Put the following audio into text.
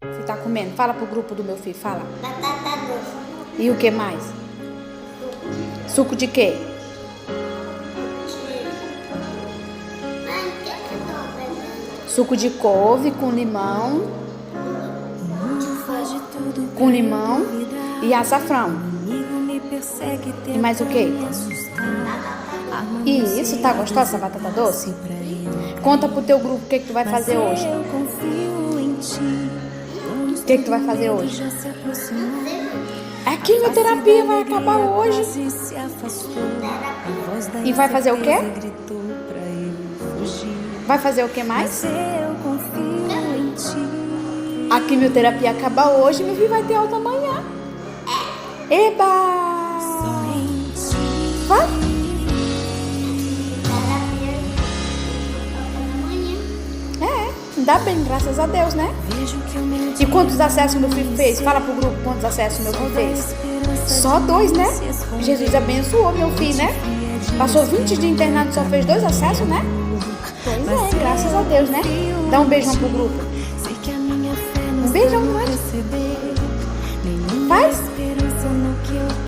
Você tá comendo? Fala pro grupo do meu filho, fala. Batata doce. E o que mais? Suco de quê? Ai, o que eu tô fazendo? Suco de couve com limão. Com limão e açafrão. E mais o quê? E isso, tá gostosa essa batata doce? Conta pro teu grupo o que tu vai fazer hoje. O que tu vai fazer hoje? A quimioterapia vai acabar hoje. E vai fazer o quê? Vai fazer o que mais? A quimioterapia acaba hoje, meu filho vai ter alta amanhã. Eba! Vai? Ainda bem, graças a Deus, né? E quantos acessos meu filho fez? Fala pro grupo quantos acessos meu filho fez. Só 2, né? Jesus abençoou meu filho, né? Passou 20 dias de internado e só fez 2 acessos, né? Pois é, graças a Deus, né? Dá um beijão pro grupo.